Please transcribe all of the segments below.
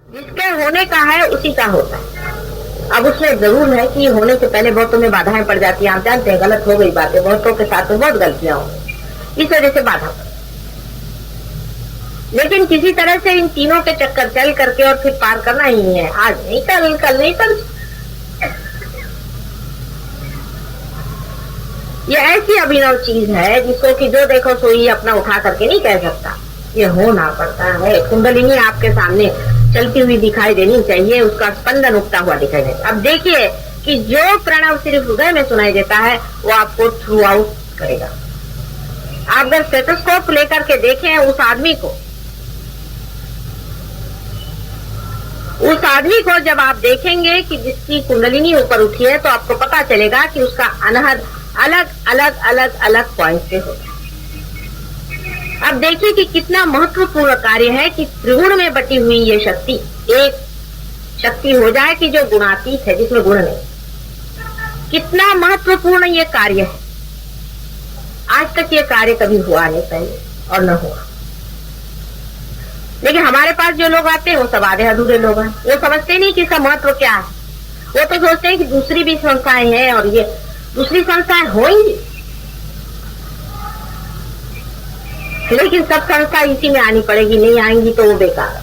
जिसके होने का है उसी का होता है। अब उसमें जरूर है कि होने से पहले बहुतों में बाधाएं पड़ जाती हैं। आप जानते हैं गलत हो गई बातें, बहुतों के साथ में बहुत गलतियां हो गई, इस वजह से बाधा पड़ी। लेकिन किसी तरह से इन तीनों के चक्कर चल करके और फिर पार करना ही है। आज नहीं, कल नहीं, कल। ये ऐसी अभिनव चीज है जिसको कि जो देखो सोई अपना उठा करके नहीं कह सकता। ये होना पड़ता है। कुंडलिनी आपके सामने चलती हुई दिखाई देनी चाहिए, उसका स्पंदन उठता हुआ दिखाई देता। अब देखिए कि जो प्रणव सिर्फ हृदय में सुनाई देता है वो आपको थ्रू आउट करेगा। आप अगर स्टेथोस्कोप लेकर के देखें उस आदमी को जब आप देखेंगे कि जिसकी कुंडलिनी ऊपर उठी है तो आपको पता चलेगा कि उसका अनहद अलग पॉइंट से होता है। अब देखिए कि कितना महत्वपूर्ण कार्य है कि त्रिगुण में बटी हुई ये शक्ति एक शक्ति हो जाए कि जो गुणातीत है, जिसमें गुण नहीं। कितना महत्वपूर्ण ये कार्य है। आज तक ये कार्य कभी हुआ नहीं पहले और न हुआ। लेकिन हमारे पास जो लोग आते हैं वो सब आधे अधूरे लोग हैं। वो समझते नहीं कि इसका महत्व क्या है। वो तो सोचते हैं कि दूसरी भी संस्थाएं हैं और ये दूसरी संस्थाएं होंगी, लेकिन सब संस्था इसी में आनी पड़ेगी। नहीं आएंगी तो वो बेकार है।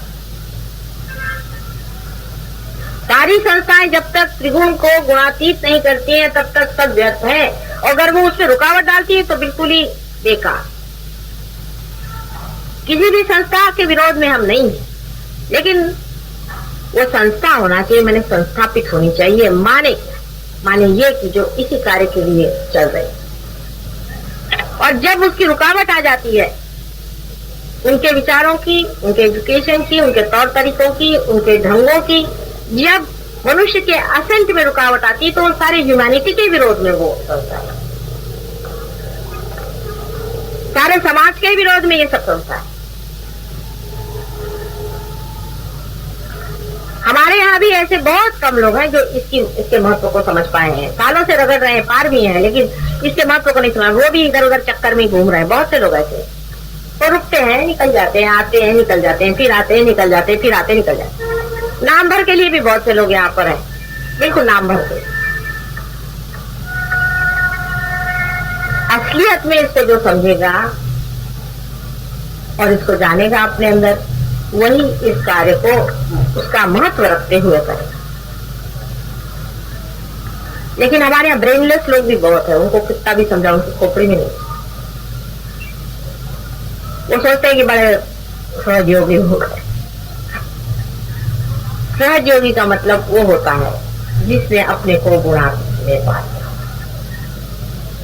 सारी संस्थाएं जब तक त्रिगुण को गुणातीत नहीं करती हैं तब तक सब व्यर्थ है, और अगर वो उसमें रुकावट डालती है तो बिल्कुल ही बेकार। किसी भी संस्था के विरोध में हम नहीं हैं, लेकिन वो संस्था होना चाहिए, मैंने संस्थापित होनी चाहिए। माने ये कि जो इसी कार्य के लिए चल रहे हैं। और जब उसकी रुकावट आ जाती है उनके विचारों की, उनके एजुकेशन की, उनके तौर तरीकों की, उनके ढंगों की, जब मनुष्य के असेंट में रुकावट आती है तो सारी ह्यूमैनिटी के विरोध में वो संस्था है। सारे समाज के विरोध में ये सब संस्था है। हमारे यहाँ भी ऐसे बहुत कम लोग हैं जो इसके महत्व को समझ पाए हैं। सालों से रगड़ रहे हैं, पार भी हैं, लेकिन इसके महत्व को नहीं समझ। वो भी इधर उधर चक्कर में घूम रहे हैं। बहुत से लोग ऐसे तो रुकते हैं, निकल जाते हैं, आते हैं, निकल जाते हैं, फिर आते हैं, निकल जाते हैं, फिर आते निकल जाते हैं। नाम भर के लिए भी बहुत से लोग यहाँ पर हैं, बिल्कुल नाम भर के। असलियत में इसको जो समझेगा और इसको जानेगा अपने अंदर, वही इस कार्य को उसका महत्व रखते हुए करेगा। लेकिन हमारे यहाँ ब्रेनलेस लोग भी बहुत है। उनको कितना भी समझाओ उनकी खोपड़ी में नहीं। वो सोचते हैं कि बड़े सहयोगी हो गए। सहयोगी का मतलब वो होता है जिसने अपने को गुणातीत में पा लिया।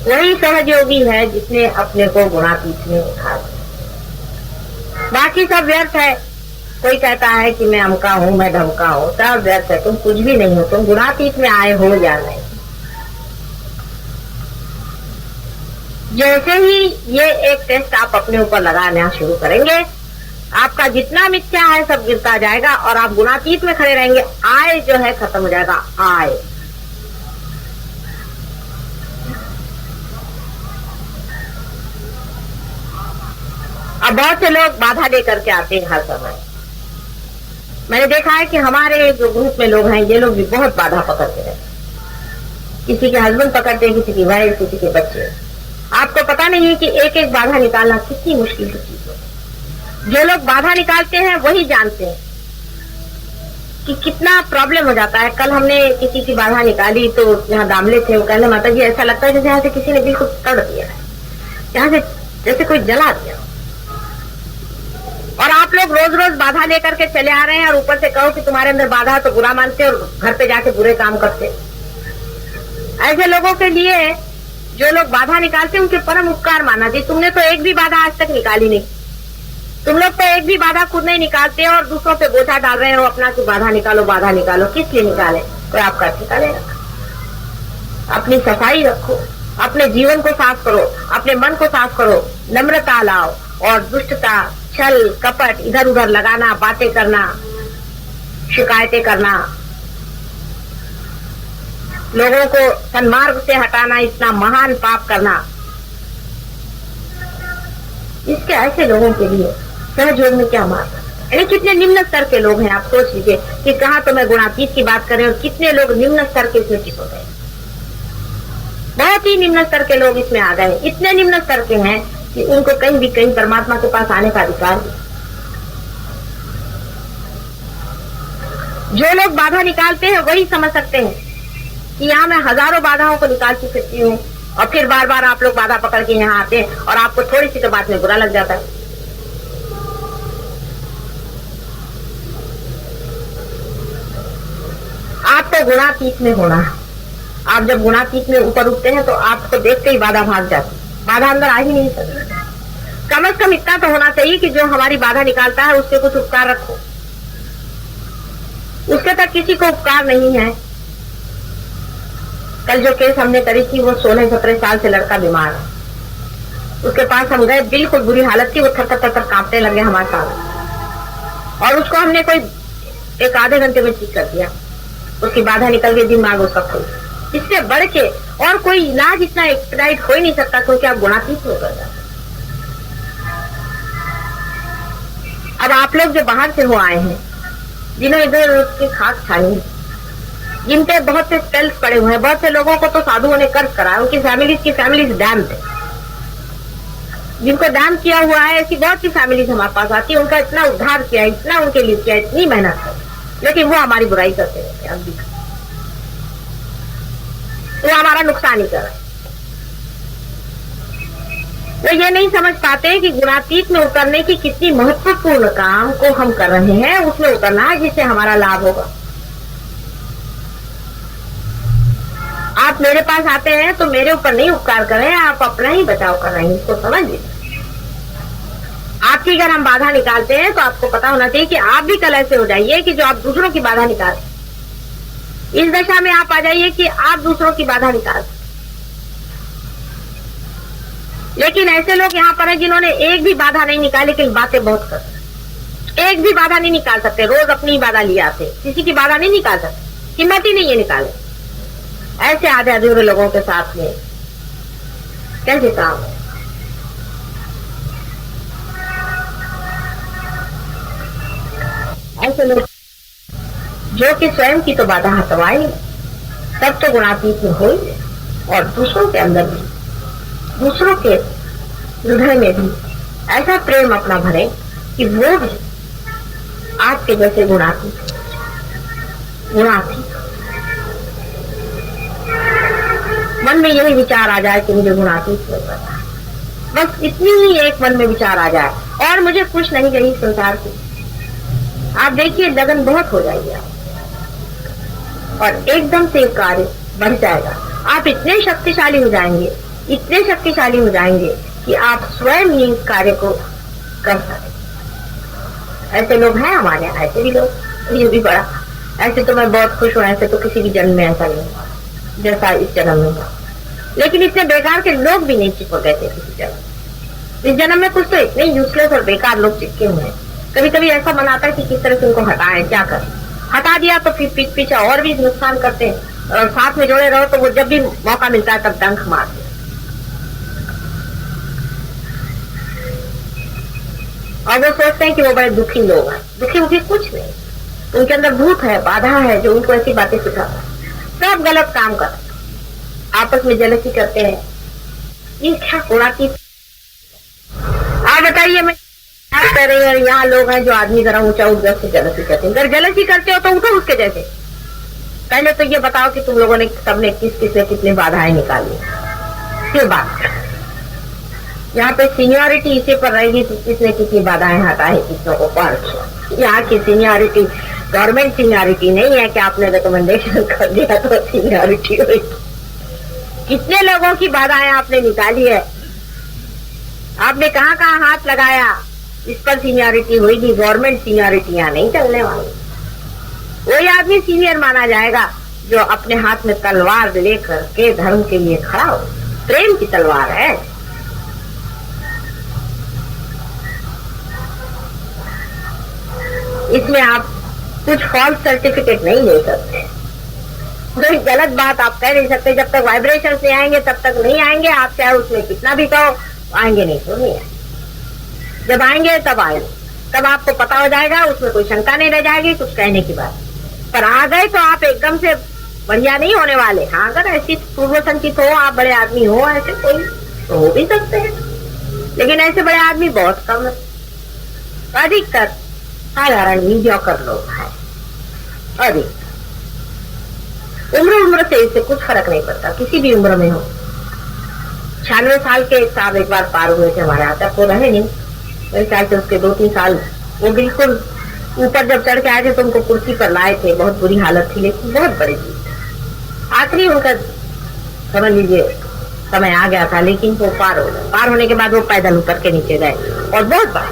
वही सहयोगी है जिसने अपने को गुणातीत में उठा लिया। बाकी सब व्यर्थ है। कोई कहता है कि मैं अमका हूं, मैं ढमका हूं, सब व्यर्थ है। तुम कुछ भी नहीं हो। तुम गुणातीत में आए हो या नहीं। जैसे ही ये एक टेस्ट आप अपने ऊपर लगाना शुरू करेंगे, आपका जितना मिथ्या है सब गिरता जाएगा और आप गुणातीत में खड़े रहेंगे। आय जो है खत्म हो जाएगा। आय अब बहुत से लोग बाधा लेकर के आते हैं हर समय। मैंने देखा है कि हमारे जो ग्रुप में लोग हैं ये लोग भी बहुत बाधा पकड़ते हैं। किसी के हस्बैंड पकड़ते हैं, किसी की वाइफ, किसी के बच्चे। आपको पता नहीं है कि एक एक बाधा निकालना कितनी मुश्किल की चीज है। जो लोग बाधा निकालते हैं वही जानते हैं कि कितना प्रॉब्लम हो जाता है। कल हमने किसी की बाधा निकाली तो यहाँ दामले थे, वो कहने माता जी ऐसा लगता है जैसे यहाँ से किसी ने बिल्कुल तड़ दिया है, यहाँ से जैसे कोई जला दिया। और आप लोग रोज रोज बाधा लेकर के चले आ रहे हैं और ऊपर से कहो कि तुम्हारे अंदर बाधा है तो बुरा मानते और घर पे जाके बुरे काम करते। ऐसे लोगों के लिए जो लोग बाधा निकालते हैं उनके परम उपकार माना जी। तुमने तो एक भी बाधा आज तक निकाली नहीं। तुम लोग तो एक भी बाधा खुद नहीं निकालते और दूसरों पे बोझा डाल रहे हो अपना कि बाधा निकालो, बाधा निकालो। किस लिए निकाले? कोई आपका निकालेगा। अपनी सफाई रखो, अपने जीवन को साफ करो, अपने मन को साफ करो, नम्रता लाओ और दुष्टता, छल कपट, इधर उधर लगाना, बातें करना, शिकायतें करना, लोगों को सन्मार्ग से हटाना, इतना महान पाप करना, इसके ऐसे लोगों के लिए सहयोग में क्या मार्ग? यानी कितने निम्न स्तर के लोग हैं, आप सोच लीजिए कि कहाँ तो मैं गुणातीत की बात कर रहे हैं और कितने लोग निम्न स्तर के इसमें चिप हो गए। बहुत ही निम्न स्तर के लोग इसमें आ गए, इतने निम्न स्तर के हैं कि उनको कहीं भी कहीं परमात्मा के पास आने का अधिकार नहीं। जो लोग बाधा निकालते हैं वही समझ सकते हैं कि यहाँ मैं हजारों बाधाओं को निकाल सकती हूँ, और फिर बार बार आप लोग बाधा पकड़ के यहाँ आते हैं और आपको थोड़ी सी तो बात में बुरा लग जाता है। आपको गुणातीत में होना है। आप जब गुणातीत में ऊपर उठते हैं तो आपको देखते ही बाधा भाग जाती, बाधा अंदर आ ही नहीं सकती। कम से कम इतना तो होना चाहिए कि जो हमारी बाधा निकालता है उसके कुछ उपकार रखो। उसके तक किसी को उपकार नहीं है। कल जो केस हमने करी थी, वो 16-17 साल से लड़का बीमार है, उसके पास हम गए, बिल्कुल बुरी हालत थी, वो थर थर थर कांपने लगे हमारे साथ, और उसको हमने कोई 1-आधे घंटे में ठीक कर दिया। उसकी बाधा निकल गई, दिमाग उसका खुल। इससे बढ़ के और कोई इलाज इतना एक्सपेडाइट हो ही नहीं सकता, क्योंकि आप गुणातीत हो गए। अब आप लोग जो बाहर से हो आए हैं, जिन्होंने इधर उसकी खाक छानी, जिन पे बहुत से स्पेल्स पड़े हुए हैं, बहुत से लोगों को तो साधुओं ने कर्ज करा, उनकी फैमिलीज डैम्ड है। जिनको डैम किया हुआ है, ऐसी बहुत सी फैमिलीज हमारे पास आती है, उनका इतना उद्धार किया, इतना उनके लिए किया, इतनी मेहनत है, लेकिन वो हमारी बुराई करते रहते हैं। अब भी वो हमारा नुकसान ही कर रहे हैं। वो ये नहीं समझ पाते कि गुणातीत में उतरने की कितनी महत्वपूर्ण काम को हम कर रहे हैं, उसमें उतरना है जिससे हमारा लाभ होगा। आप मेरे पास आते हैं तो मेरे ऊपर नहीं उपकार कर रहे हैं, आप अपना ही बचाव कर रहे हैं, इसको समझ लीजिए। आपकी अगर हम बाधा निकालते हैं तो आपको पता होना चाहिए कि आप भी कल ऐसे हो जाइए कि जो आप दूसरों की बाधा निकालें। इस दशा में आप आ जाइए कि आप दूसरों की बाधा निकाल। लेकिन ऐसे लोग यहाँ पर हैं जिन्होंने एक भी बाधा नहीं निकाली, लेकिन बातें बहुत करते, एक भी बाधा नहीं निकाल सकते, रोज अपनी बाधा लिए आते, किसी की बाधा नहीं निकाल सकते, हिम्मत ही नहीं है निकाले। ऐसे आधे अधूरे लोगों के साथ में कैसे काम है? ऐसे लोग जो कि स्वयं की तो बाधा हटवाए, तब तो गुणातीत में हो, और दूसरों के अंदर भी, दूसरों के हृदय में भी ऐसा प्रेम अपना भरे कि वो भी आपके जैसे गुणातीत मन में यही विचार आ जाए कि मुझे गुणातीत हो करना है। बस इतनी ही एक मन में विचार आ जाए, और मुझे कुछ नहीं चाहिए संसार की। आप देखिए लगन बहुत हो जाएगी आप, और एकदम से कार्य बढ़ जाएगा। आप इतने शक्तिशाली हो जाएंगे, इतने शक्तिशाली हो जाएंगे कि आप स्वयं ही इस कार्य को कर सकते। ऐसे लोग हैं हमारे यहाँ, ऐसे भी लोग, ये भी बड़ा। ऐसे तो मैं बहुत खुश हूँ, ऐसे तो किसी भी जन्म में ऐसा नहीं हुआ जैसा इस जन्म में हुआ। लेकिन इतने बेकार के लोग भी नहीं चिपक गए थे किसी जन्म। इस जन्म में कुछ तो इतने यूजलेस और बेकार लोग चिपके हुए हैं। कभी कभी ऐसा मन आता है कि किस तरह से उनको हटाएं, क्या करें। हटा दिया तो फिर पीछे पीछे और भी नुकसान करते हैं, और साथ में जोड़े रहो तो वो जब भी मौका मिलता है तब डंक मारते हैं। और वो सोचते हैं कि वो बड़े दुखी लोग हैं। दुखी कुछ नहीं, उनके अंदर भूत है, बाधा है जो उनको ऐसी बातें सिखाता है। सब गलत काम कर, आपस में जलसी करते हैं। ये क्या गुणातीत? आप बताइए, मैं कह रही हूँ, यहाँ लोग हैं जो आदमी जरा ऊंचा उठ से जलसी करते हैं। अगर जलसी करते हो तो उठो उसके जैसे। पहले तो ये बताओ कि तुम लोगों ने सबने किस कितनी बाधाएं निकाली, फिर बात। यहाँ पे सीनियरिटी इसी पर रहेगी कि किसने कितनी बाधाएं हटाई, किसनों को पार किया। यहाँ की सीनियरिटी गवर्नमेंट सीनियरिटी नहीं है कि आपने रिकमेंडेशन कर दिया तो सीनियरिटी हुई। कितने लोगों की बाधाएं आपने निकाली है, आपने कहाँ कहाँ हाथ लगाया, इस पर सीनियरिटी होगी। गवर्नमेंट सीनियरिटी यहाँ नहीं चलने वाली। वही आदमी सीनियर माना जाएगा जो अपने हाथ में तलवार लेकर के धर्म के लिए खड़ा हो। प्रेम की तलवार है। इसमें आप कुछ फॉल्स सर्टिफिकेट नहीं ले सकते, कोई गलत बात आप कह नहीं सकते। जब तक वाइब्रेशन से आएंगे तब तक नहीं आएंगे। आप चाहे उसमें कितना भी कहो, आएंगे नहीं तो नहीं आएंगे। जब आएंगे तब आएंगे। तब आपको पता हो जाएगा, उसमें कोई शंका नहीं रह जाएगी कुछ कहने की बात। पर आ गए तो आप एकदम से बढ़िया नहीं होने वाले। हाँ, अगर ऐसी पूर्व संचित हो, आप बड़े आदमी हो, ऐसे कोई तो हो भी सकते हैं, लेकिन ऐसे बड़े आदमी बहुत कम है। अधिकतर साधारण मीडियोकर लोग हैं। अधिक उम्र से इससे कुछ फर्क नहीं पड़ता, किसी भी उम्र में हो। 96 साल के एक साहब एक बार पार हुए थे हमारे यहाँ तक, वो रहे नहीं मेरे ख्याल से उसके 2-3 साल। वो बिल्कुल ऊपर जब चढ़ के आए थे तो उनको कुर्सी पर लाए थे, बहुत बुरी हालत थी, लेकिन बहुत बड़ी चीज। आखिरी उनका समझ लीजिए समय आ गया था, लेकिन वो पार हो गए। पार होने के बाद वो पैदल उतर के नीचे गए और बहुत बड़ा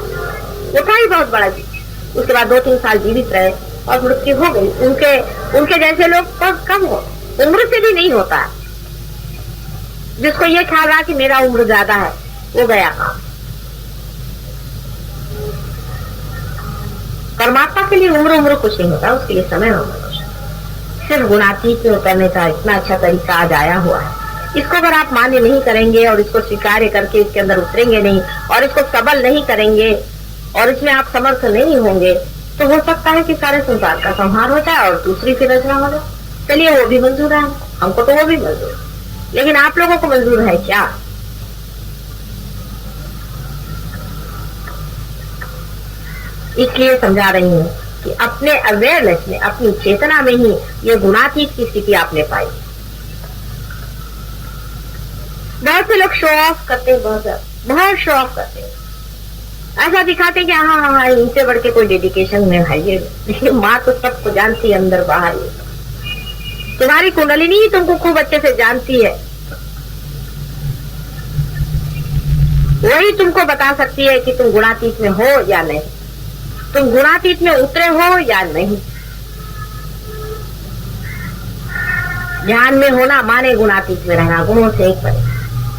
वो था ही, बहुत बड़ा चीज। उसके बाद 2-3 साल जीवित रहे और मृत्यु हो गई। उनके जैसे लोग बहुत कम हो, उम्र से भी नहीं होता। जिसको ये ख्याल रहा कि मेरा उम्र ज्यादा है, वो गया काम। परमात्मा के लिए उम्र कुछ नहीं होता, उसके लिए समय होगा। सिर्फ गुणातीत में उतरने का इतना अच्छा तरीका आज आया हुआ है। इसको अगर आप मान्य नहीं करेंगे और इसको स्वीकार करके इसके अंदर उतरेंगे नहीं और इसको सबल नहीं करेंगे और इसमें आप समर्थ नहीं होंगे, तो हो सकता है कि सारे संसार का संहार हो जाए और दूसरी फिर रचना हो जाए। चलिए, वो भी मंजूर है हमको, तो वो भी मंजूर, लेकिन आप लोगों को मंजूर है क्या? इसलिए समझा रही हूँ कि अपने अवेयरनेस में, अपनी चेतना में ही ये गुणातीत की स्थिति आपने पाई। बहुत से लोग शो ऑफ करते हैं, बहुत शो ऑफ करते हैं, ऐसा दिखाते हैं कि हाँ, इनसे बढ़ के कोई डेडिकेशन में है। ये माँ तो सबको जानती है, अंदर बाहर। तुम्हारी कुंडलिनी ही तुमको खूब अच्छे से जानती है, वही तुमको बता सकती है कि तुम गुणातीत में हो या नहीं, तुम गुणातीत में उतरे हो या नहीं। ज्ञान में होना माने गुणातीत में रहना, गुणों से एक परे,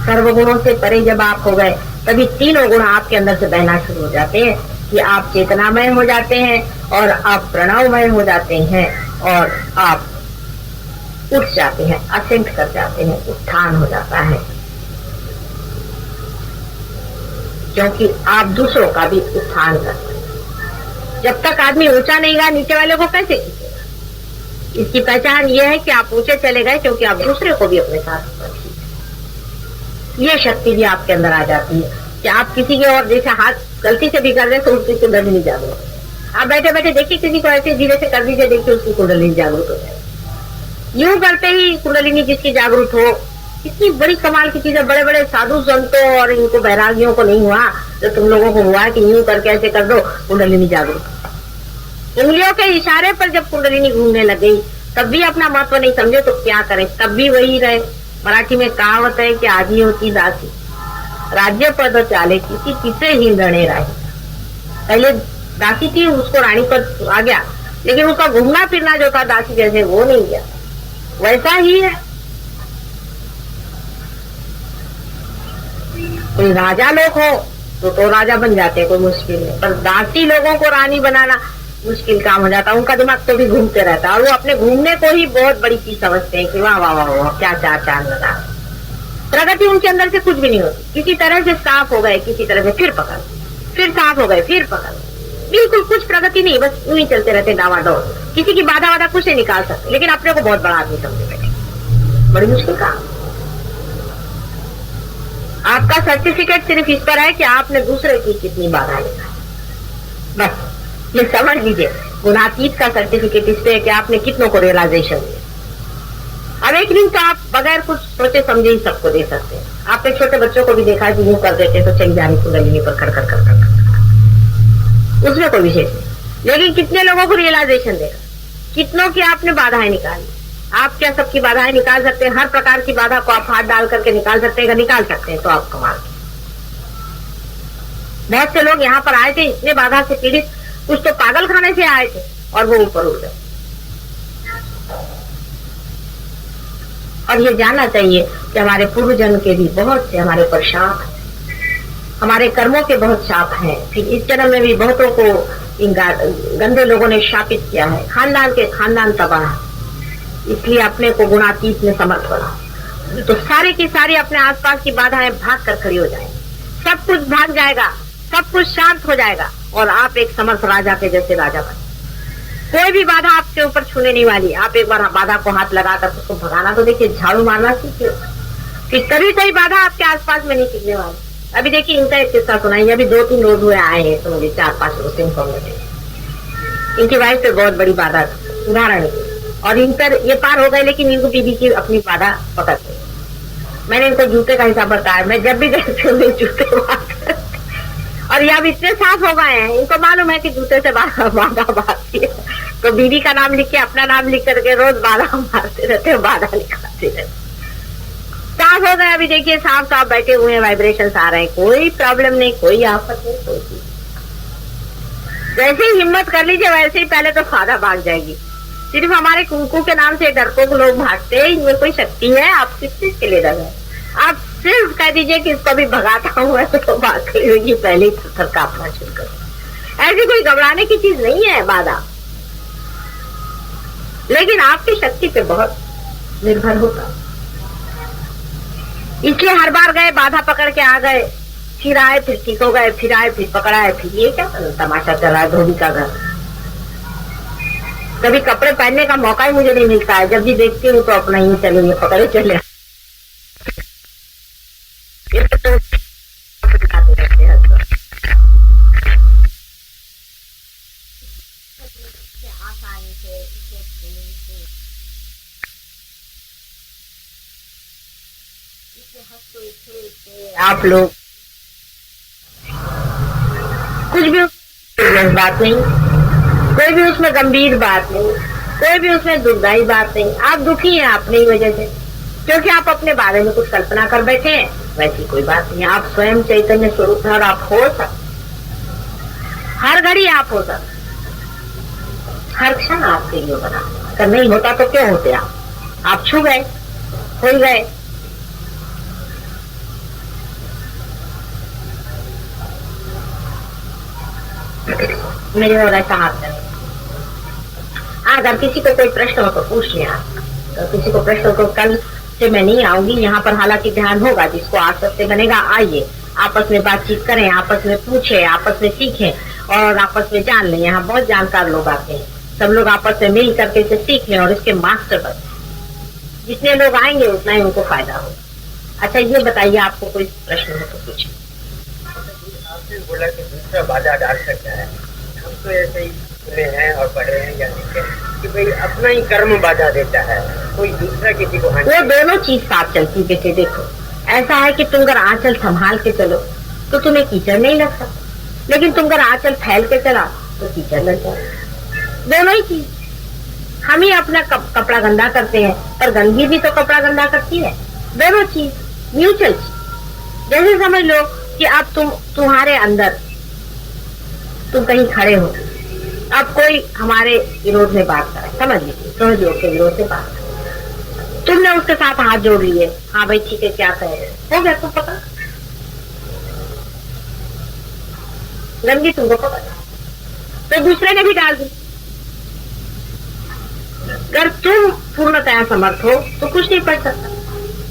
सर्वगुणों से परे जब आप हो गए, तभी तीनों गुण आपके अंदर से बहना शुरू हो जाते हैं कि आप चेतनामय हो जाते हैं और आप प्रणवमय हो जाते हैं और आप उठ जाते हैं, असेंट कर जाते हैं, उत्थान हो जाता है। क्योंकि आप दूसरों का भी उत्थान करते हैं। जब तक आदमी ऊंचा नहीं गया, नीचे वाले को कैसे खींचेगा? इसकी पहचान ये है कि आप ऊंचे चले गए क्योंकि आप दूसरे को भी अपने साथ खींचे। ये शक्ति भी आपके अंदर आ जाती है कि आप किसी के और जैसे हाथ गलती से भी कर रहे तो उसकी कुंडलिनी जागरूक हो। आप बैठे बैठे देखिए, किसी को ऐसे धीरे से कर दीजिए, देखिए उसकी कुंडलिनी जागरूक हो जाए। यूं करते ही कुंडलिनी जिसकी जागरूक हो, इतनी बड़ी कमाल की चीज है। बड़े बड़े साधु संतों और इनको बैरागियों को नहीं हुआ जो तुम लोगों को हुआ कि यूं करके ऐसे कर दो, कुंडलिनी जागरूक। उंगलियों के इशारे पर जब कुंडलिनी घूमने लग गई, तब भी अपना महत्व नहीं समझे तो क्या करें, तब भी वही रहे। मराठी में कहावत है कि आधी होती दासी, राज्य पद चाले किसी पीछे ही रणे राही। पहले दासी थी, उसको रानी पद आ गया, लेकिन उसका घूमना फिरना जो था दासी जैसे, वो नहीं गया। वैसा ही है, कोई राजा लोग हो तो राजा बन जाते हैं, कोई मुश्किल नहीं, पर दासी लोगों को रानी बनाना मुश्किल काम हो जाता है। उनका दिमाग तो भी घूमते रहता है और वो अपने घूमने को ही बहुत बड़ी चीज समझते हैं कि वाह वाह वाह वाह, क्या चार चांद लगा। प्रगति उनके अंदर से कुछ भी नहीं होती। किसी तरह से साफ हो गए, किसी तरह से फिर पकड़, फिर साफ हो गए, फिर पकड़, बिल्कुल कुछ प्रगति नहीं, बस यूं ही चलते रहते डावाडोल। किसी की बाधा वाधा कुछ नहीं निकाल सकते, लेकिन अपने को बहुत बड़ा आदमी समझे बैठे। बड़ी मुश्किल काम। आपका सर्टिफिकेट सिर्फ इस पर है कि आपने दूसरे की कितनी बाधा निकाली, बस ये समझ लीजिए। गुणातीत का सर्टिफिकेट इस पे है कि आपने कितनों को रियलाइजेशन दिया। अब एक दिन तो आप बगैर कुछ सोचे समझे ही सबको दे सकते हैं। आपने छोटे बच्चों को भी देखा कि यूं कर देते तो चली जानी कुंडलिनी पर खड़ खड़ खड़ खड़, उसमें कोई विशेष नहीं। लेकिन कितने लोगों को रियलाइजेशन देगा, कितनों की आपने बाधाएं निकाली। आप क्या सबकी बाधाएं निकाल सकते हैं? हर प्रकार की बाधा को आप हाथ डाल करके निकाल सकते हैं? निकाल सकते हैं तो आप कमाल। बहुत से लोग यहाँ पर आए थे इतने बाधा से पीड़ित, कुछ तो पागल खाने से आए थे और वो ऊपर उड़ गए। और ये जानना चाहिए कि हमारे पूर्व जन्म के भी बहुत से हमारे ऊपर शाप है, हमारे कर्मों के बहुत शाप हैं। फिर इस जन्म में भी बहुतों को इन गंदे लोगों ने शापित किया है, खानदान के खानदान तबाह है। इसलिए अपने को गुणातीत में समर्थ होना, तो सारी की सारी अपने आसपास की बाधाएं भाग कर खड़ी हो जाएंगी। सब कुछ भाग जाएगा, सब कुछ शांत हो जाएगा और आप एक समर्थ राजा के जैसे राजा बने। कोई भी बाधा आपके ऊपर छूने नहीं वाली। आप एक बार बाधा को हाथ लगाकर उसको भगाना तो देखिए, झाड़ू मारना सीखिए कि कभी कोई बाधा आपके आसपास में नहीं टिकने वाली। अभी देखिए, इनका एक किस्सा सुनाइए। अभी 2-3 रोज हुए आए हैं, तो मुझे 4-5 रोज से इन्फॉर्म मिले। इनकी वाइफ पे बहुत बड़ी बाधा उदाहरण और इन पर ये पार हो गए, लेकिन इनको बीबी की अपनी बाधा पकड़ गई। मैंने इनको जूते का हिसाब बताया, मैं जब भी देखती हूँ जूते और ये अब इतने साफ हो गए हैं, इनको मालूम है कि जूते से बाधा भागती है, तो बीबी का नाम लिख के अपना नाम लिख करके रोज बाधा मारते रहते, बाधा निकालते रहते। साफ हो गए। अभी देखिए, साफ साफ बैठे हुए हैं, वाइब्रेशन आ रहे हैं, कोई प्रॉब्लम नहीं, कोई आफत नहीं, कोई चीज। जैसे ही हिम्मत कर लीजिए वैसे ही पहले तो बाधा भाग जाएगी। सिर्फ हमारे कुंकू के नाम से डरपोक लोग भागते हैं, इनमें कोई शक्ति है? आप किस चीज के लिए डर रहे? आप सिर्फ कह दीजिए कि इसको भी भगाता हूँ तो बात खड़ी होगी, पहले ही थर कांपना शुरू कर। ऐसी कोई घबराने की चीज नहीं है बाधा, लेकिन आपकी शक्ति पे बहुत निर्भर होता। इसलिए हर बार गए, बाधा पकड़ के आ गए, फिर आए, फिर ठीक हो गए, फिर आए, फिर पकड़ आए, फिर ये क्या तमाशा चल रहा है धोबी का घर। कभी कपड़े पहनने का मौका ही मुझे नहीं मिलता है, जब भी देखती हूँ तो अपना ही चले, ये पकड़े चले रहते हैं। आसानी से आप लोग कुछ भी बात नहीं, कोई भी उसमें गंभीर बात नहीं, कोई भी उसमें दुखदायी बात नहीं। आप दुखी हैं अपनी ही वजह से, क्योंकि आप अपने बारे में कुछ कल्पना कर बैठे हैं। वैसी कोई बात नहीं, आप स्वयं चैतन्य स्वरूप है और आप हो सकते, हर घड़ी आप हो सकते, हर क्षण आपके लिए बना। अगर नहीं होता तो क्यों होते आप छू गए, हो गए। मेरे और ऐसा हाथ नहीं। अगर किसी को कोई प्रश्न हो तो पूछ लिया, तो किसी को प्रश्न को कल से मैं नहीं आऊंगी यहाँ पर, हालांकि ध्यान होगा, जिसको आसक्त से बनेगा आइए, आपस में बातचीत करें, आपस में पूछे, आपस में सीखें और आपस में जान लें। यहाँ बहुत जानकार लोग आते हैं, सब लोग आपस में मिल करके इसे सीख लें और इसके मास्टर बने। जितने लोग आएंगे उतना ही उनको फायदा होगा। अच्छा ये बताइए, आपको कोई प्रश्न हो तो पूछे। आपने बोला कि दूसरा बाधा डाल सकता है, हम तो ऐसे ही सुने हैं और पढ़े हैं या लिखे कि भाई अपना ही कर्म बाधा देता है, कोई दूसरा किसी को हानि। वो दोनों चीज साथ चलती बेटे। देखो ऐसा है कि तुम अगर आंचल संभाल के चलो तो तुम्हें कीचड़ नहीं लग सकता, लेकिन तुम अगर आंचल फैल के चला तो कीचड़ लग जाए। दोनों ही चीज, हम ही अपना कपड़ा गंदा करते हैं पर गंदगी भी तो कपड़ा गंदा करती है। दोनों चीज म्यूचुअल चीज। जैसे समझ लो कि अब तुम्हारे अंदर तुम कहीं खड़े हो, अब कोई हमारे विरोध में बात करे, समझ लीजिए समझ के विरोध से बात करे, तुमने उसके साथ हाथ जोड़ लिए, हाँ भाई ठीक है क्या कहे, हो गया, तुम पकड़ गंदगी तुमको पकड़, तो दूसरे ने भी डाल दी। अगर तुम पूर्णतया समर्थ हो तो कुछ नहीं पढ़ सकता।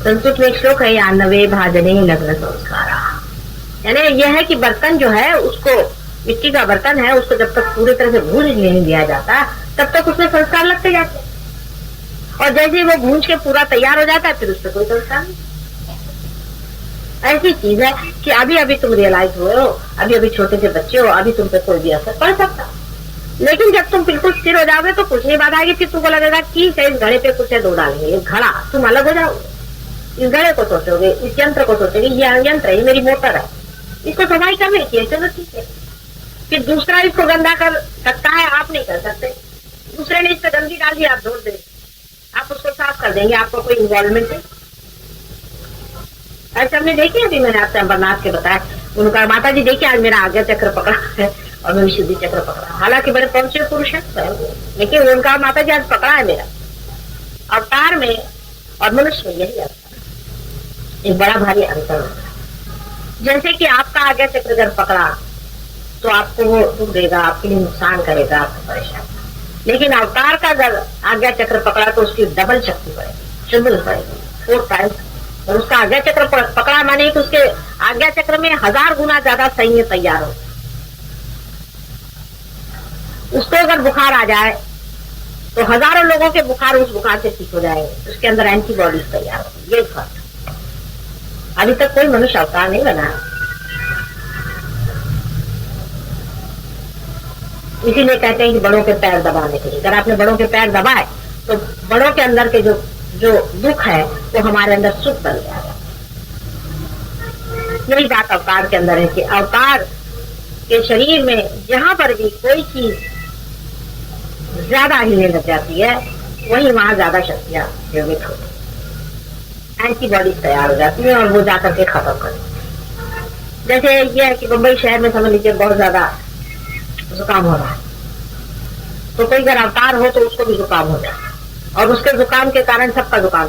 संस्कृत में एक श्लोक है, यानवे भाजने लग्न संस्कारा, यानी यह है कि बर्तन जो है उसको, मिट्टी का बर्तन है, उसको जब तक पूरी तरह से भून नहीं दिया जाता तब तक उसमें संस्कार लगते जाते हैं, और जैसे वो भून के पूरा तैयार हो जाता है फिर उसमें कोई संस्कार नहीं। ऐसी चीज है कि अभी अभी तुम रियलाइज हुए हो, अभी अभी छोटे से बच्चे हो, अभी तुम पे कोई भी असर पड़ सकता, लेकिन जब तुम बिल्कुल स्थिर हो जाओगे तो कुछ नहीं बात आएगी। फिर तुमको लगेगा ठीक है, इस घड़े पे कुछ है, दो डालेंगे, ये घड़ा, तुम अलग हो जाओगे। इस घड़े को सोचोगे, इस यंत्र को सोचोगे, ये यंत्र है, ये मेरी मोटर है, इसको सफाई करनी चाहिए, चलो ठीक है। फिर दूसरा इसको गंदा कर सकता है, आप नहीं कर सकते। दूसरे ने इस पर गंदगी डाल दी, आप धो देंगे, आप उसको साफ कर देंगे, आपको कोई इन्वॉल्वमेंट है। ऐसे हमने देखे, अभी मैंने आपसे अमरनाथ के बताया, उनका माता जी देखिए आज मेरा आज्ञा चक्र पकड़ा है और मैं विशुद्धि चक्र पकड़ा, हालांकि बड़े पहुंचे पुरुष है, लेकिन उनका माता जी आज पकड़ा है मेरा अवतार में और मनुष्य में, यही अवतार एक बड़ा भारी अंतर होता है। जैसे कि आपका आज्ञा चक्र अगर पकड़ा तो आपको वो दुख देगा, आपके लिए नुकसान करेगा, आपको परेशान, लेकिन अवतार का अगर आज्ञा चक्र पकड़ा तो उसकी डबल शक्ति पड़ेगी, ट्रिपल पड़ेगी, 4 टाइम्स। और उसका आज्ञा चक्र पकड़ा माने कि उसके आज्ञा चक्र में 1000 गुना ज्यादा सैन्य तैयार हो। उसको अगर बुखार आ जाए तो हजारों लोगों के बुखार उस बुखार से ठीक हो जाएंगे, उसके अंदर एंटीबॉडीज तैयार होगी। ये फर्क। अभी तक कोई मनुष्य अवतार नहीं बना, इसीलिए कहते हैं कि बड़ों के पैर दबाने के लिए। अगर आपने बड़ों के पैर दबाए तो बड़ों के अंदर के जो दुख है वो हमारे अंदर सुख बन जाएगा। यही बात अवतार के अंदर है कि अवतार के शरीर में जहां पर भी कोई चीज ज्यादा हिलने लग जाती है वही वहां ज्यादा शक्तियां निर्मित होती है, एंटीबॉडीज तैयार हो जाती है और वो जाकर के खत्म करती। जैसे ये है कि मुंबई शहर में समझ लीजिए बहुत ज्यादा जुकाम हो रहा है, तो कोई अगर अवतार हो तो उसको भी जुकाम हो जाए और उसके जुकाम के कारण सबका जुकाम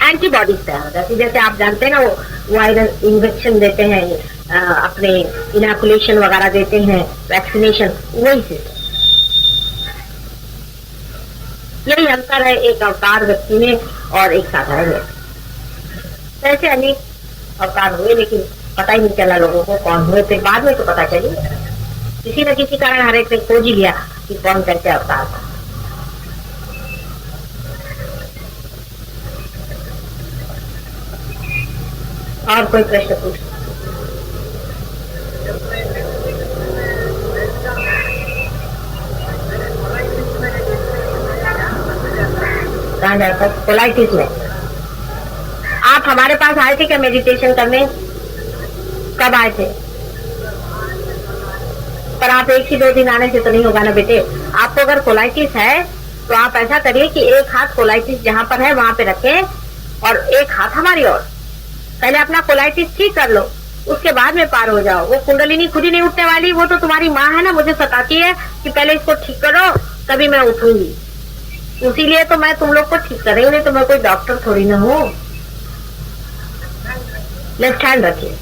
एंटीबॉडीज तैयार हो जाती है। जैसे आप जानते हैं ना वो वायरल इंजेक्शन देते हैं, अपने इनोकुलेशन वगैरह देते हैं, वैक्सीनेशन, वही सिस्टम। यही अंतर है एक अवतार व्यक्ति में और एक साधारण व्यक्ति। ऐसे अनेक अवतार हुए लेकिन पता ही नहीं चला लोगों को कौन हुए, फिर बाद में तो पता चली, किसी न किसी कारण हर एक ने खोज ही लिया कि कौन कैसे अवतार था। और कोई प्रश्न पूछ? कहाँ जाता? कोलाइटिस में आप हमारे पास आए थे क्या मेडिटेशन करने? कब आए थे? पर आप एक ही 2 दिन आने से तो नहीं होगा ना बेटे। आपको अगर कोलाइटिस है तो आप ऐसा करिए कि एक हाथ कोलाइटिस जहां पर है वहां पे रखें और एक हाथ हमारी ओर। पहले अपना कोलाइटिस ठीक कर लो, उसके बाद में पार हो जाओ। वो कुंडलिनी खुद ही नहीं उठने वाली, वो तो तुम्हारी माँ है ना, मुझे सताती है कि पहले इसको ठीक करो तभी मैं उठूंगी। इसीलिए तो मैं तुम लोग को ठीक कर रही हूँ, नहीं तो मैं कोई डॉक्टर थोड़ी ना हूँ। लेफ्ट हैंड रखिए।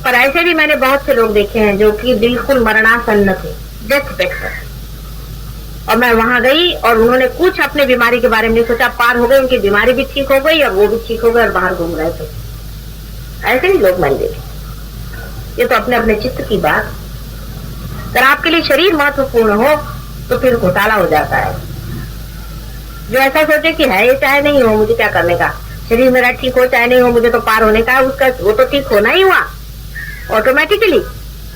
पर ऐसे भी मैंने बहुत से लोग देखे हैं जो कि बिल्कुल मरणासन्न थे, डेथ बेड पर, और मैं वहां गई और उन्होंने कुछ अपने बीमारी के बारे में नहीं सोचा, पार हो गए, उनकी बीमारी भी ठीक हो गई और वो भी ठीक हो गए और बाहर घूम रहे थे। ऐसे भी लोग मैंने देखे। ये तो अपने अपने चित्त की बात। अगर आपके लिए शरीर महत्वपूर्ण हो तो फिर घोटाला हो जाता है। जो ऐसा सोचे कि है ये चाहे नहीं हो, मुझे क्या करने का, शरीर मेरा ठीक हो चाहे नहीं हो, मुझे तो पार होने का, उसका वो तो ठीक होना ही हुआ ऑटोमेटिकली,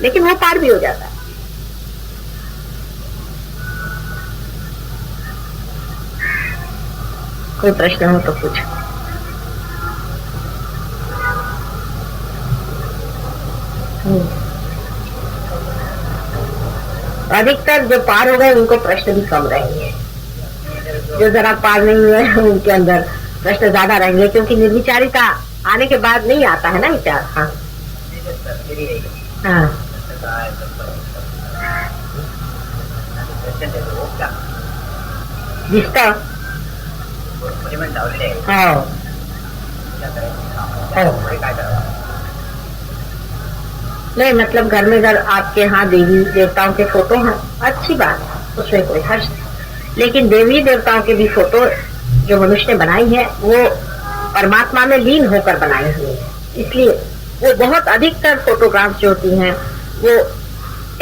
लेकिन वो पार भी हो जाता है। कोई प्रश्न हो तो पूछ। अधिकतर जो पार हो गए उनको प्रश्न भी कम रहेंगे, जो जरा पार नहीं हुए उनके अंदर प्रश्न ज्यादा रहेंगे, क्योंकि निर्विचारिता आने के बाद नहीं आता है ना विचार। हाँ हाँ जिसका नहीं, मतलब घर में अगर आपके यहाँ देवी देवताओं के फोटो हैं, अच्छी बात है, उसमें कोई हर्ष नहीं। लेकिन देवी देवताओं के भी फोटो जो मनुष्य ने बनाई है वो परमात्मा में लीन होकर बनाई हुई है, इसलिए वो बहुत अधिकतर फोटोग्राफ्स जो होती हैं वो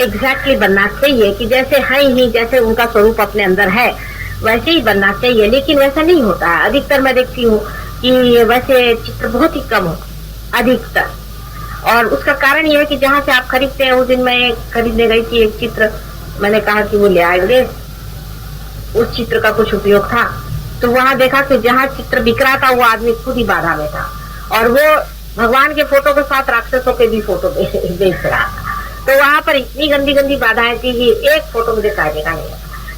एग्जैक्टली बनना चाहिए कि जैसे है ही, जैसे उनका स्वरूप अपने अंदर है वैसे ही बनना चाहिए, लेकिन वैसा नहीं होता है। अधिकतर मैं देखती हूँ कि वैसे चित्र बहुत ही कम हो, अधिकतर। और उसका कारण ये है कि जहाँ से आप खरीदते हैं, उस दिन मैं खरीदने गई थी एक चित्र, मैंने कहा कि वो ले आएंगे, उस चित्र का कुछ उपयोग था, तो वहां देखा कि जहाँ चित्र बिक रहा था वो आदमी खुद ही बाधा में था और वो भगवान के फोटो के साथ राक्षसों के भी फोटो बेच रहा था। तो वहां पर इतनी गंदी गंदी बाधाएं थी कि एक फोटो मुझे काटने का नहीं।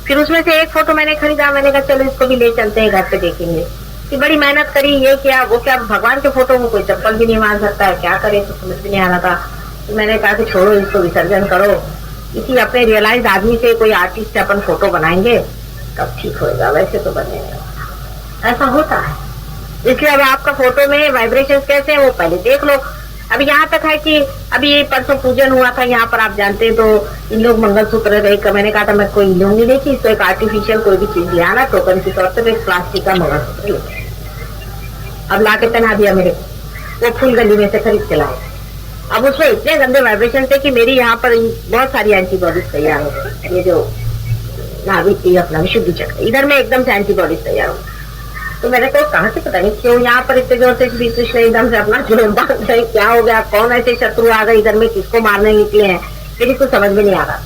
फिर उसमें से एक फोटो मैंने खरीदा, मैंने कहा चलो इसको भी ले चलते हैं, घर पे देखेंगे। कि बड़ी मेहनत करी, ये क्या वो क्या, भगवान के फोटो में कोई चप्पल भी नहीं मार सकता है, क्या करे, तो समझ भी नहीं आ रहा था। तो मैंने कहा कि छोड़ो इसको, विसर्जन करो, किसी अपने रियलाइज आदमी से, कोई आर्टिस्ट से अपन फोटो बनाएंगे तब ठीक होएगा, वैसे तो बनेगा। ऐसा होता है। इसलिए अब आपका फोटो में वाइब्रेशन कैसे है वो पहले देख लो, अभी यहाँ तक है कि अभी ये परसों पूजन हुआ था यहाँ पर, आप जानते हैं, तो इन लोग मंगलसूत्र गए, मैंने कहा था मैं कोई लूंगी नहीं कि इसको एक आर्टिफिशियल कोई भी चीज लिया ना टोकन की तौर पर, एक प्लास्टिक का मंगलसूत्र अब ला के पहना दिया मेरे को, वो फूल गली में से खरीद के लाए। अब उसमें इतने गंदे वाइब्रेशन थे कि मेरी यहाँ पर बहुत सारी एंटीबॉडीज तैयार हो गई। ये जो नाभिक की अपना विशुद्धि चक्र, इधर में एकदम से एंटीबॉडीज तैयार हो। तो मैंने कहा कहाँ से पता नहीं क्यों यहाँ पर इतने जोर से श्री कृष्ण एकदम से अपना जुलूम बांध गए, क्या हो गया, कौन ऐसे शत्रु आ गए इधर में, किसको मारने निकले हैं, मेरी कुछ समझ में नहीं आ रहा।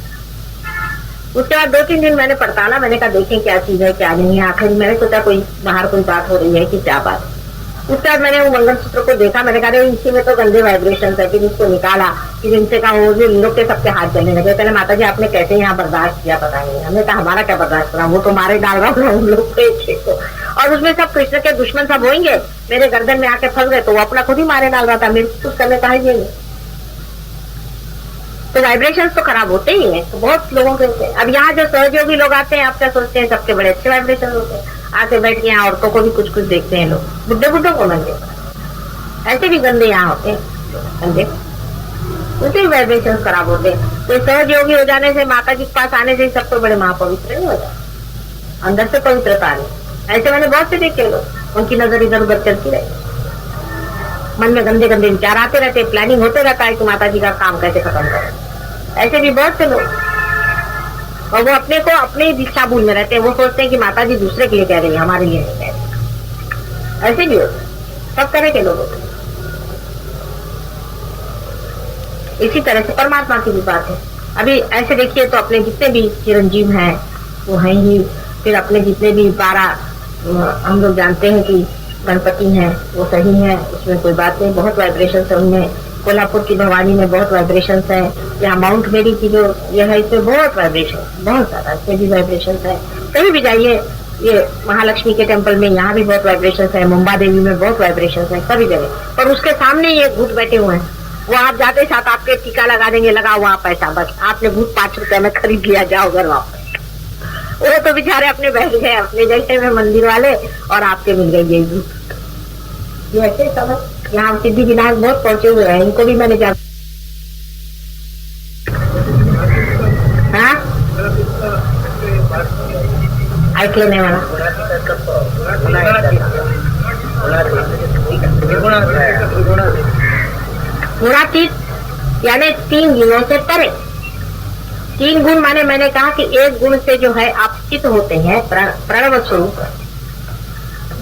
उसके बाद 2-3 दिन मैंने पड़ताला, मैंने कहा देखें क्या चीज है क्या नहीं है। आखिर मैंने सोचा कोई बाहर कोई बात हो रही है कि क्या बात। उसके बाद मैंने वो मंगलसूत्र को देखा, मैंने कहा इसी में तो गंदे वाइब्रेशन है। फिर इसको निकाला, फिर इनसे कहा वो जो इन लोग के सबके हाथ जलने लगे। पहले माता जी आपने कैसे यहाँ बर्दाश्त किया पता नहीं। हमने कहा हमारा क्या बर्दाश्त करा, वो तो मारे डाल रहा हूँ उन लोग को, और उसमें सब कृष्ण के दुश्मन सब होंगे, मेरे गर्दन में आके फंस गए तो वो अपना खुद ही मारे डाल रहा था, मेरे कुछ करने का ही नहीं। तो वाइब्रेशन तो खराब होते ही है, तो बहुत लोगों के होते हैं। अब यहाँ जो सहयोगी लोग आते हैं, आप क्या सोचते हैं सबके बड़े अच्छे वाइब्रेशन होते हैं, आके बैठ के यहाँ औरतों को भी कुछ कुछ देखते हैं लोग, बुढ़े बुढ़ों को नंगे, ऐसे भी गंदे यहाँ होते हैं गंदे, उनके वाइब्रेशन खराब होते हैं। तो सहयोगी हो जाने से, माता जी के पास आने से सबसे बड़े महापवित्र नहीं हो जाते, अंदर से पवित्रता नहीं। ऐसे मैंने बहुत से देखे लोग, उनकी नजर इधर उधर चलती रही, मन में गंदे गंदे विचार आते रहते, प्लानिंग होते रहता है कि माता जी का काम कैसे खत्म करें। ऐसे भी बहुत से लोग, और वो अपने को अपने दिशा भूल में रहते हैं, वो सोचते हैं कि माता जी दूसरे के लिए कह रही है, हमारे लिए नहीं कह रही। ऐसे भी होते, सब तरह के लोग होते। इसी तरह से परमात्मा की भी बात है। अभी ऐसे देखिए तो अपने जितने भी चिरंजीव हैं वो हैं ही, फिर अपने जितने भी 12 हम लोग जानते हैं कि गणपति हैं वो सही है, उसमें कोई बात नहीं, बहुत वाइब्रेशन है उनमें। कोल्हापुर की भवानी में बहुत वाइब्रेशन है, यहाँ माउंट मेरी की जो ये है इसमें बहुत वाइब्रेशन, बहुत ज्यादा, इसमें भी वाइब्रेशन है। कहीं भी जाइए, ये महालक्ष्मी के टेम्पल में यहाँ भी बहुत वाइब्रेशन है, मुंबा देवी में बहुत वाइब्रेशन है, सभी जगह। और उसके सामने ये भूत बैठे हुए हैं, वो आप जाते साथ आपके टीका लगा देंगे, लगाओ वहाँ पैसा, बस आपने भूत 5 रुपए में खरीद लिया, जाओ घर वापस। वो तो बेचारे अपने बैठ गए अपने जगह में मंदिर वाले, और आपके मिल गए ये भूत। ये ऐसे समझ, यहाँ सिद्धि विनायक बहुत पहुंचे हुए हैं, इनको भी मैंने जान। हाँ ऐकलं नाही मला। गुणातीत यानी 3 गुणों से परे। 3 गुण माने, मैंने कहा कि एक गुण से जो है आप स्थित होते हैं प्रणव स्वरूप,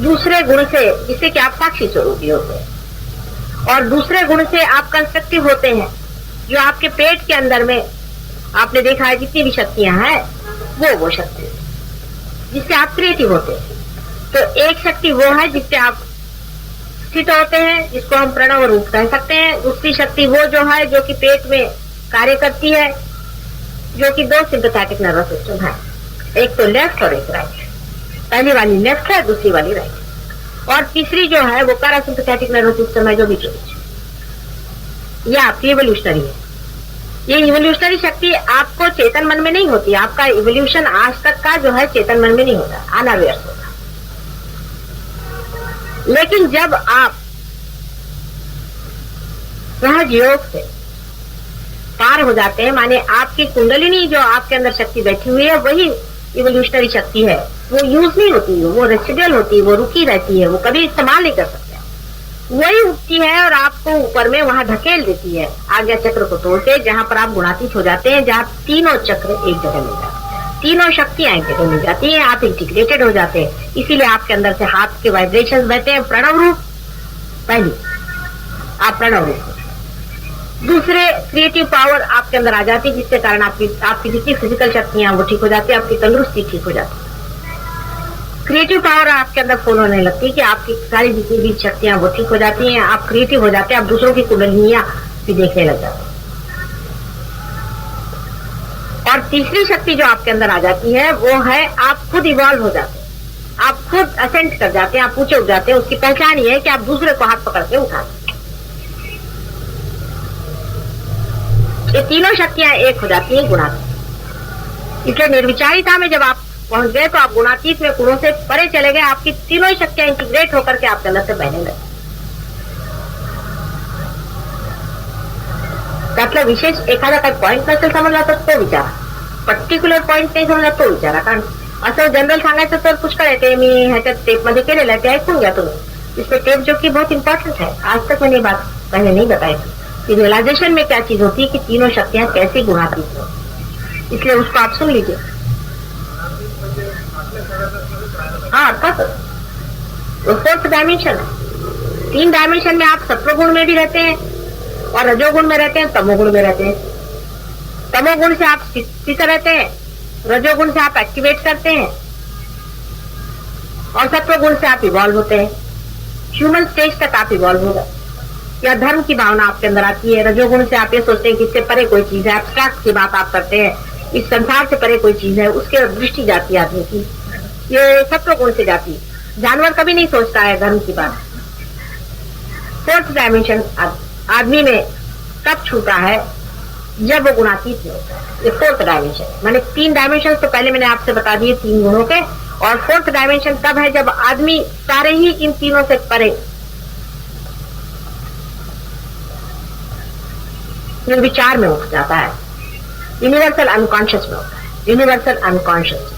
दूसरे गुण से जिससे कि आप साक्षी स्वरूप होते हैं, और दूसरे गुण से आप कंस्ट्रक्टिव होते हैं, जो आपके पेट के अंदर में आपने देखा है जितनी भी शक्तियां हैं वो शक्ति जिससे आप क्रिएटिव होते हैं। तो एक शक्ति वो है जिससे आप स्थित होते हैं, जिसको हम प्रणव रूप कह सकते हैं। दूसरी शक्ति वो जो है जो कि पेट में कार्य करती है, जो कि 2 सिंपैथेटिक नर्वस सिस्टम है, एक तो लेफ्ट और एक राइट। पहली वाली लेफ्ट है, दूसरी वाली राइट, और तीसरी जो है वो पैरासिम्पैथेटिक नर्वस सिस्टम है जो बीचों बीच। यह आपकी इवोल्यूशनरी है। ये इवोल्यूशनरी शक्ति आपको चेतन मन में नहीं होती, आपका इवोल्यूशन आज तक का जो है चेतन मन में नहीं होता, अनअवेयर होता। लेकिन जब आप सहज योग से पार हो जाते हैं, माने आपकी कुंडलिनी जो आपके अंदर शक्ति बैठी हुई है वही इवोल्यूशनरी शक्ति है, वो यूज नहीं होती, वो रेसिडुअल होती है, वो रुकी रहती है, वो कभी इस्तेमाल नहीं कर सकते। वही उठती है और आपको ऊपर में वहां ढकेल देती है आज्ञा चक्र को तोड़ते, जहां पर आप गुणातीत हो जाते हैं, जहां तीनों चक्र एक जगह मिल जाते हैं, तीनों शक्तियां एक जगह मिल जाती हैं, आप इंटीग्रेटेड हो जाते हैं। इसीलिए आपके अंदर से हाथ के वाइब्रेशंस बहते हैं प्रणव रूप। पहली आप प्रणव रूप, दूसरे क्रिएटिव पावर आपके अंदर आ जाती है, जिसके कारण आपकी जितनी फिजिकल शक्तियां वो ठीक हो जाती है, आपकी तंदुरुस्ती ठीक हो जाती है। क्रिएटिव पावर आपके अंदर फॉलो होने लगती है कि आपकी सारी जितनी भी शक्तियां वो ठीक हो जाती हैं, आप क्रिएटिव हो जाते हैं, आप दूसरों की कुंडलिनियां भी देखने लग जाते हैं। और तीसरी शक्ति जो आपके अंदर आ जाती है वो है आप खुद इवॉल्व हो जाते हैं, आप खुद असेंट कर जाते हैं, आप ऊंचे उठ जाते हैं। उसकी पहचान ये है कि आप दूसरे को हाथ पकड़ के उठाते हैं। ये तीनों शक्तियां एक हो जाती है गुणातीत। इसलिए निर्विचारिता में जब आप पहुंच गए तो आप गुणातीत में गुणों से परे चले गए, आपकी तीनों शक्तियां इंटीग्रेट होकर के आपके अंदर से बहने लगे। मतलब विशेष एखादा काही पॉईंट नसेल समजला तर तो विचारा, पर्टिक्युलर पॉईंट नाही समजला तो विचारा. कारण असं जनरल सांगायचं तर पुष्कळ आहे, ते मी ह्याच्यात टेप मध्ये केलेलं आहे, ते ऐकून घ्या तुम्ही. इसमें टेप जो कि बहुत इंपॉर्टेंट है. आज तक मैंने ये बात पहले नहीं बताई थी कि रियलाइजेशन में क्या चीज होती है कि तीनों शक्तियां कैसे गुणातीत है, इसलिए उसको आप सुन लीजिए. हाँ तब वो फोर्थ डायमेंशन है. 3 डायमेंशन में आप सत्वगुण में भी रहते हैं और रजोगुण में रहते हैं, तमोगुण में रहते हैं. तमोगुण से आप स्थित रहते हैं, रजोगुण से आप एक्टिवेट करते हैं और सत्वगुण से आप इवॉल्व होते हैं. ह्यूमन स्टेज तक आप इवॉल्व हो गए, या धर्म की भावना आपके अंदर आती है. रजोगुण से आप ये सोचते हैं कि इससे परे कोई चीज है, एब्स्ट्रैक्ट की बात आप करते हैं, इस संसार से परे कोई चीज है, उसके दृष्टि जाती है आदमी की. ये सत्वगुण से जाती है. जानवर कभी नहीं सोचता है धर्म की बात. फोर्थ डायमेंशन आदमी में तब छूटा है जब वो गुणातीत होता है. ये फोर्थ डायमेंशन, मैंने 3 डायमेंशन तो पहले मैंने आपसे बता दिए 3 गुणों के, और फोर्थ डायमेंशन तब है जब आदमी सारे ही इन तीनों से परे निर्विचार में उठ जाता है, यूनिवर्सल अनकॉन्शियस में होता है. यूनिवर्सल अनकॉन्शियस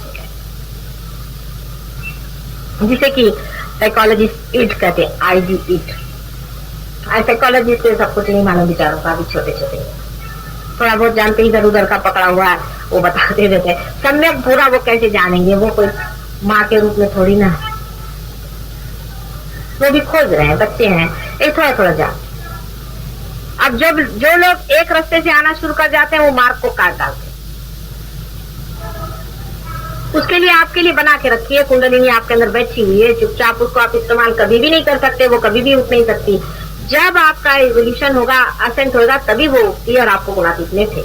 जिसे कि साइकोलॉजिस्ट इट कहते हैं, आईडी इट. साइकोलॉजिस्ट से सब कुछ नहीं मालूम विचारों का, भी छोटे छोटे थोड़ा बहुत जानते, इधर उधर का पकड़ा हुआ है वो बताते रहते हैं. सम्यक पूरा वो कैसे जानेंगे, वो कोई माँ के रूप में थोड़ी ना, वो भी खोज रहे हैं, बच्चे हैं, एक थोड़ा थोड़ा जान. अब जब जो लोग एक रास्ते से आना शुरू कर जाते हैं वो मार्ग को काट डालते हैं. उसके लिए आपके लिए बना के रखी है कुंडलिनी, आपके अंदर बैठी हुई है, चुपचाप उसको आप इस्तेमाल कभी भी नहीं कर सकते, वो कभी भी उठ नहीं सकती. जब आपका इवोल्यूशन होगा, असेंट होगा, तभी वो उठती है और आपको गुणातीत में थे.